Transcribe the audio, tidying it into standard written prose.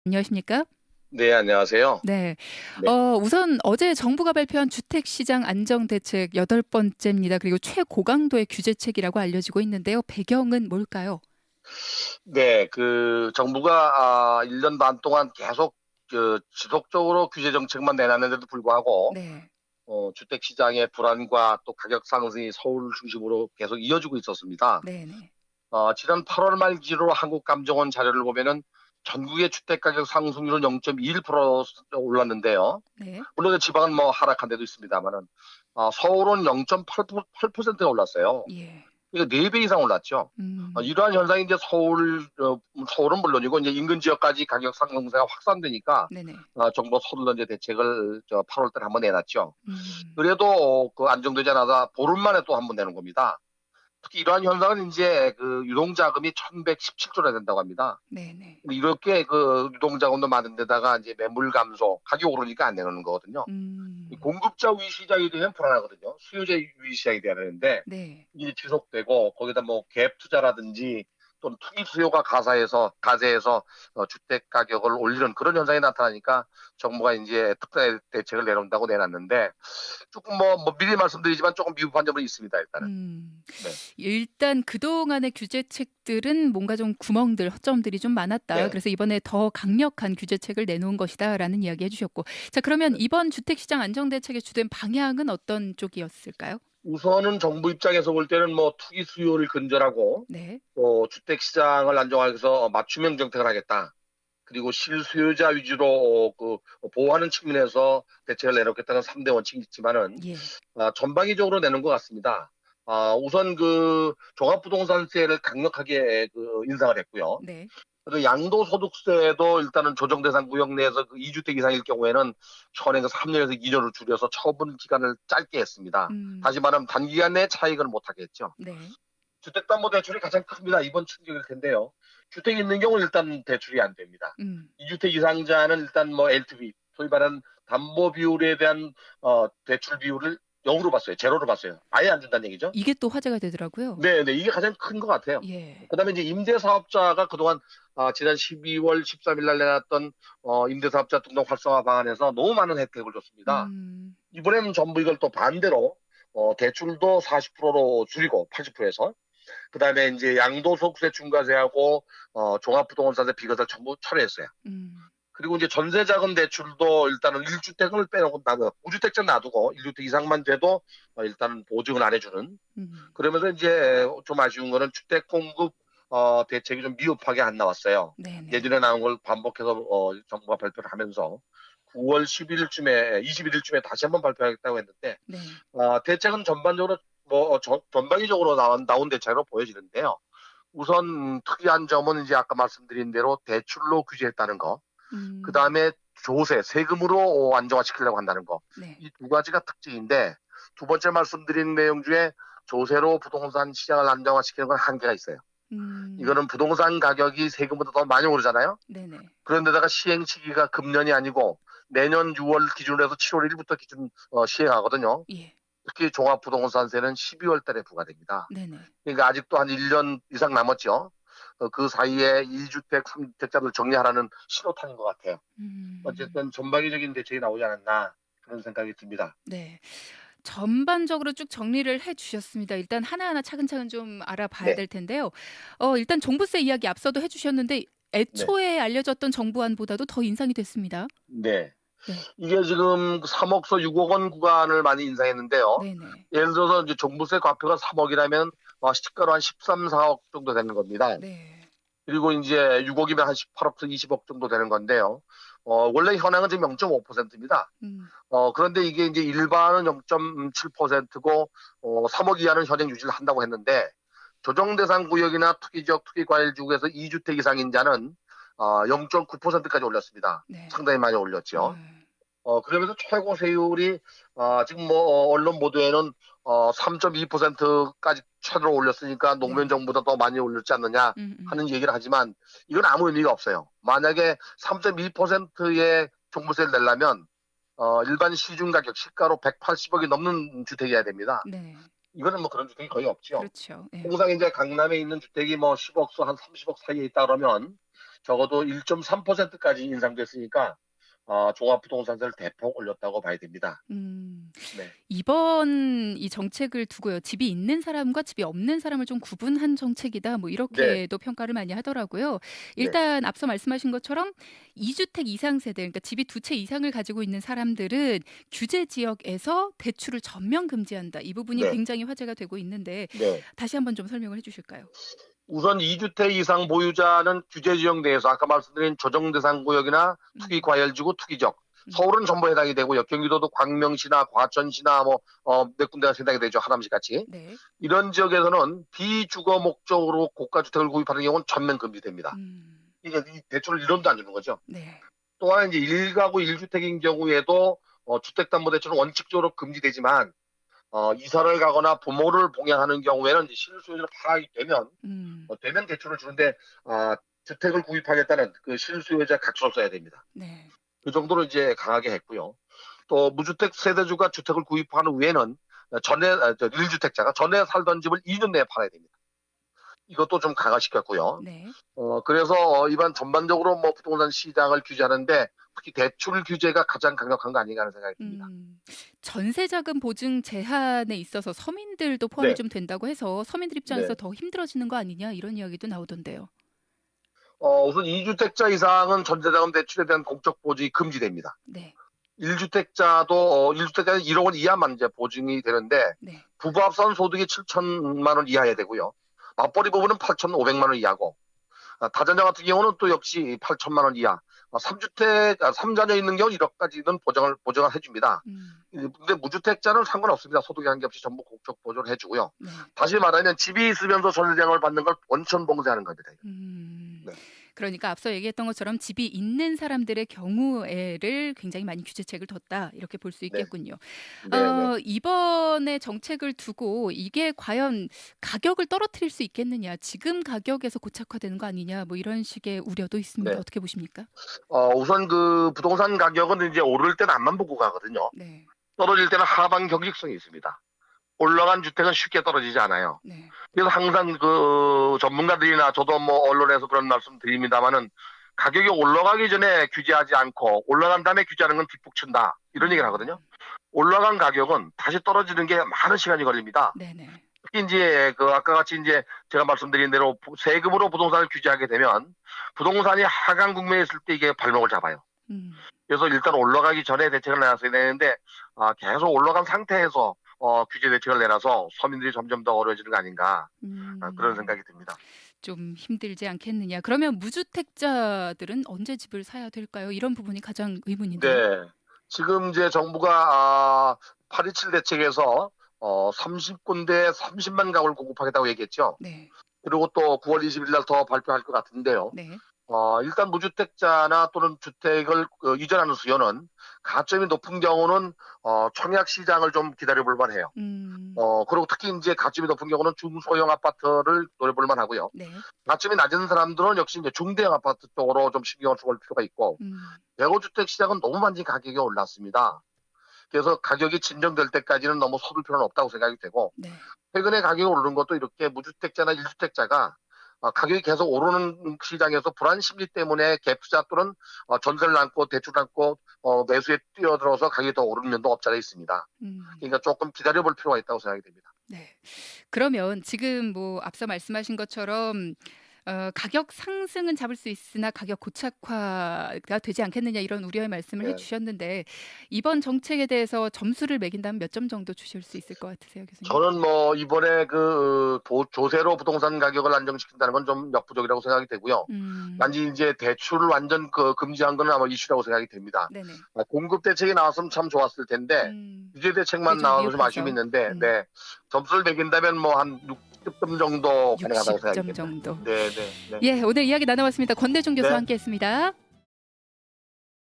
안녕하십니까? 네, 안녕하세요. 네. 네, 우선 어제 정부가 발표한 주택시장 안정대책 여덟 번째입니다. 그리고 최고강도의 규제책이라고 알려지고 있는데요. 배경은 뭘까요? 네, 정부가 1년 반 동안 계속 지속적으로 규제 정책만 내놨는데도 불구하고 네. 주택 시장의 불안과 또 가격 상승이 서울 중심으로 계속 이어지고 있었습니다. 네네. 지난 8월 말 기준으로 한국감정원 자료를 보면은 전국의 주택 가격 상승률은 0.21% 올랐는데요. 네. 물론 지방은 뭐 하락한 데도 있습니다만은 서울은 0.8%가 올랐어요. 예. 이거 4배 이상 올랐죠. 음. 이러한 현상이 이제 서울은 물론이고 이제 인근 지역까지 가격 상승세가 확산되니까 네네. 정부가 서둘러 이제 대책을 8월 달에 한번 내놨죠. 음. 그래도 그 안정되지 않아서 보름 만에 또 한번 내는 겁니다. 특히 이러한 현상은 이제 그 유동자금이 1117조나 된다고 합니다. 네네. 이렇게 그 유동자금도 많은 데다가 이제 매물 감소, 가격 오르니까 안 내놓는 거거든요. 이 음. 공급자 위 시장이 되면 불안하거든요. 수요자 위 시장이 돼야 되는데 네. 이게 지속되고 거기다 뭐 갭 투자라든지 또는 투기 수요가 가세해서 주택 가격을 올리는 그런 현상이 나타나니까 정부가 이제 특별 대책을 내놓는다고 내놨는데 조금 뭐 미리 말씀드리지만 조금 미흡한 점은 있습니다, 일단은. 음. 네. 일단 그동안의 규제책들은 뭔가 좀 구멍들, 허점들이 좀 많았다. 네. 그래서 이번에 더 강력한 규제책을 내놓은 것이다라는 이야기 해주셨고. 자, 그러면 이번 주택시장 안정대책의 주된 방향은 어떤 쪽이었을까요? 우선은 정부 입장에서 볼 때는 뭐 투기 수요를 근절하고 네. 또 주택 시장을 안정하기 위해서 맞춤형 정책을 하겠다. 그리고 실수요자 위주로 보호하는 측면에서 대책을 내놓겠다는 3대 원칙이 있지만은 예. 전방위적으로 내는 것 같습니다. 우선 그 종합부동산세를 강력하게 인상을 했고요. 네. 그리고 양도소득세도 일단은 조정 대상 구역 내에서 그 2주택 이상일 경우에는 현행 3년에서 2년으로 줄여서 처분 기간을 짧게 했습니다. 음. 다시 말하면 단기간 내에 차익을 못하게 했죠. 네. 주택담보대출이 가장 큽니다. 이번 충격일 텐데요. 주택이 있는 경우는 일단 대출이 안 됩니다. 음. 2주택 이상자는 일단 뭐 LTV, 소위 말하는 담보 비율에 대한 대출 비율을 0으로 봤어요. 제로로 봤어요. 아예 안 준다는 얘기죠. 이게 또 화제가 되더라고요. 네, 네, 이게 가장 큰 것 같아요. 예. 그다음에 이제 임대사업자가 그동안 지난 12월 13일 날 내놨던 임대사업자 등록 활성화 방안에서 너무 많은 혜택을 줬습니다. 음. 이번에는 전부 이걸 또 반대로 대출도 40%로 줄이고 80%에서 그다음에 이제 양도소득세 중과세하고 종합부동산세 비과세를 전부 철회했어요. 음. 그리고 이제 전세자금 대출도 일단은 1주택을 빼놓고 5주택자 놔두고 1주택 이상만 돼도 일단은 보증을 안 해주는. 음. 그러면서 이제 좀 아쉬운 거는 주택 공급 대책이 좀 미흡하게 안 나왔어요. 네네. 예전에 나온 걸 반복해서 정부가 발표를 하면서 9월 11일쯤에 21일쯤에 다시 한번 발표하겠다고 했는데 네. 대책은 전반적으로 전방위적으로 나온 대책으로 보여지는데요. 우선 특이한 점은 이제 아까 말씀드린 대로 대출로 규제했다는 거. 그 음. 다음에 조세, 세금으로 안정화시키려고 한다는 거. 네. 이 두 가지가 특징인데 두 번째 말씀드린 내용 중에 조세로 부동산 시장을 안정화시키는 건 한계가 있어요. 음. 이거는 부동산 가격이 세금보다 더 많이 오르잖아요. 네네. 그런데다가 시행 시기가 금년이 아니고 내년 6월 기준으로 해서 7월 1일부터 기준 시행하거든요. 예. 특히 종합부동산세는 12월 달에 부과됩니다. 네네. 그러니까 아직도 한 1년 이상 남았죠. 그 사이에 2주택, 3주택자를 정리하라는 신호탄인 것 같아요. 음. 어쨌든 전방위적인 대책이 나오지 않았나 그런 생각이 듭니다. 네. 전반적으로 쭉 정리를 해 주셨습니다. 일단 하나하나 차근차근 좀 알아봐야 네, 될 텐데요. 일단 종부세 이야기 앞서도 해 주셨는데 네, 애초에 알려졌던 정부안보다도 더 인상이 됐습니다. 네. 네. 이게 지금 3억서 6억 원 구간을 많이 인상했는데요. 네네. 예를 들어서 이제 종부세 과표가 3억이라면 시가로 한 13, 4억 정도 되는 겁니다. 네. 그리고 이제 6억이면 한 18억에서 20억 정도 되는 건데요. 원래 현행은 지금 0.5%입니다. 음. 그런데 이게 이제 일반은 0.7%고 3억 이하는 현행 유지를 한다고 했는데 조정 대상 구역이나 투기 지역, 투기 과일 지구에서 2주택 이상인 자는 0.9%까지 올렸습니다. 네. 상당히 많이 올렸죠. 음. 그러면서 최고 세율이 지금 뭐 언론 보도에는 3.2%까지 최대로 올렸으니까 노무현 네. 정부보다 더 많이 올렸지 않느냐 음음. 하는 얘기를 하지만 이건 아무 의미가 없어요. 만약에 3.2%의 종부세를 내려면 일반 시중 가격 시가로 180억이 넘는 주택이어야 됩니다. 네. 이거는 뭐 그런 주택이 거의 없죠. 그렇죠. 예. 통상 이제 강남에 있는 주택이 뭐 10억서 한 30억 사이에 있다 그러면 적어도 1.3%까지 인상됐으니까 종합부동산세를 대폭 올렸다고 봐야 됩니다. 음. 네. 이번 이 정책을 두고요. 집이 있는 사람과 집이 없는 사람을 좀 구분한 정책이다. 뭐 네. 이렇게도 평가를 많이 하더라고요. 네. 일단 앞서 말씀하신 것처럼 2주택 이상 세대, 그러니까 집이 두 채 이상을 가지고 있는 사람들은 규제 지역에서 대출을 전면 금지한다. 이 부분이 네. 굉장히 화제가 되고 있는데 네. 다시 한번 좀 설명을 해 주실까요? 우선 2주택 이상 보유자는 규제 지역 내에서 아까 말씀드린 조정 대상 구역이나 투기 음. 과열지구 투기적, 음. 서울은 전부 해당이 되고요. 경기도도 광명시나 과천시나 몇 군데가 해당이 되죠. 하남시 같이. 네. 이런 지역에서는 비주거 목적으로 고가주택을 구입하는 경우는 전면 금지됩니다. 이게 이 대출을 1원도 안 주는 거죠. 네. 또한 이제 1가구 1주택인 경우에도 주택담보대출은 원칙적으로 금지되지만 이사를 가거나 부모를 봉양하는 경우에는 이제 실수요자를 파악이 되면 되면 대출을 주는데 주택을 구입하겠다는 그 실수요자 각서를 써야 됩니다. 네. 그 정도로 이제 강하게 했고요. 또 무주택 세대주가 주택을 구입하는 후에는 1주택자가 전에 살던 집을 2년 내에 팔아야 됩니다. 이것도 좀 강화시켰고요. 네. 그래서 이번 전반적으로 뭐 부동산 시장을 규제하는데 특히 대출 규제가 가장 강력한 거 아닌가 하는 생각이 듭니다. 전세자금 보증 제한에 있어서 서민들도 포함이 네. 좀 된다고 해서 서민들 입장에서 네. 더 힘들어지는 거 아니냐 이런 이야기도 나오던데요. 우선 2주택자 이상은 전세자금 대출에 대한 공적 보증이 금지됩니다. 네. 1주택자는 1억 원 이하만 이제 보증이 되는데 네. 부부 합산 소득이 7천만 원 이하여야 되고요. 맞벌이 부부는 8,500만 원 이하고 다자녀 같은 경우는 또 역시 8천만 원 이하. 3자녀 있는 경우 1억까지는 보증을 해줍니다. 근데 무주택자는 상관없습니다. 소득에 관계없이 전부 공적 보존을 해주고요. 네. 다시 말하면 집이 있으면서 전세자금을 받는 걸 원천 봉쇄하는 겁니다. 네. 그러니까 앞서 얘기했던 것처럼 집이 있는 사람들의 경우에를 굉장히 많이 규제책을 뒀다 이렇게 볼 수 있겠군요. 네. 이번에 정책을 두고 이게 과연 가격을 떨어뜨릴 수 있겠느냐, 지금 가격에서 고착화되는 거 아니냐, 뭐 이런 식의 우려도 있습니다. 네. 어떻게 보십니까? 우선 그 부동산 가격은 이제 오를 때는 앞만 보고 가거든요. 네. 떨어질 때는 하방 경직성이 있습니다. 올라간 주택은 쉽게 떨어지지 않아요. 네. 그래서 항상 그 전문가들이나 저도 뭐 언론에서 그런 말씀 드립니다만은 가격이 올라가기 전에 규제하지 않고 올라간 다음에 규제하는 건 뒷북친다. 이런 얘기를 하거든요. 올라간 가격은 다시 떨어지는 게 많은 시간이 걸립니다. 네네. 특히 이제 그 아까 같이 이제 제가 말씀드린 대로 세금으로 부동산을 규제하게 되면 부동산이 하강 국면에 있을 때 이게 발목을 잡아요. 그래서 일단 올라가기 전에 대책을 내놨어야 되는데 계속 올라간 상태에서 규제 대책을 내놔서 서민들이 점점 더 어려워지는 거 아닌가 그런 생각이 듭니다. 좀 힘들지 않겠느냐. 그러면 무주택자들은 언제 집을 사야 될까요? 이런 부분이 가장 의문인데요. 네. 지금 이제 정부가 8.27 대책에서 30군데 30만 가구를 공급하겠다고 얘기했죠. 네. 그리고 또 9월 20일 날 더 발표할 것 같은데요. 네. 일단 무주택자나 또는 주택을 이전하는 수요는 가점이 높은 경우는 청약 시장을 좀 기다려볼 만해요. 그리고 특히 이제 가점이 높은 경우는 중소형 아파트를 노려볼 만하고요. 네. 가점이 낮은 사람들은 역시 이제 중대형 아파트 쪽으로 좀 신경을 써볼 필요가 있고 대거주택 시장은 너무 많이 가격이 올랐습니다. 그래서 가격이 진정될 때까지는 너무 서둘 필요는 없다고 생각이 되고 네. 최근에 가격이 오르는 것도 이렇게 무주택자나 1주택자가 가격이 계속 오르는 시장에서 불안 심리 때문에 갭 투자 또는 전세를 안고 대출을 안고 매수에 뛰어들어서 가격이 더 오르는 면도 없지 않아 있습니다. 그러니까 조금 기다려볼 필요가 있다고 생각이 됩니다. 네. 그러면 지금 뭐 앞서 말씀하신 것처럼 가격 상승은 잡을 수 있으나 가격 고착화가 되지 않겠느냐 이런 우려의 말씀을 네. 해주셨는데 이번 정책에 대해서 점수를 매긴다면 몇 점 정도 주실 수 있을 것 같으세요, 교수님? 저는 뭐 이번에 그 조세로 부동산 가격을 안정시킨다는 건 좀 역부족이라고 생각이 되고요. 단지 이제 대출을 완전 금지한 건 아마 이슈라고 생각이 됩니다. 네네. 공급 대책이 나왔으면 참 좋았을 텐데 규제 대책만 좀 나와서 좀 미흡하죠. 아쉬움이 있는데 네. 점수를 매긴다면 뭐 한 60점 정도 가능하다고 60점 생각이 됩니다. 정도. 네. 예, 오늘 이야기 나눠봤습니다. 권대중 교수와 네. 함께했습니다.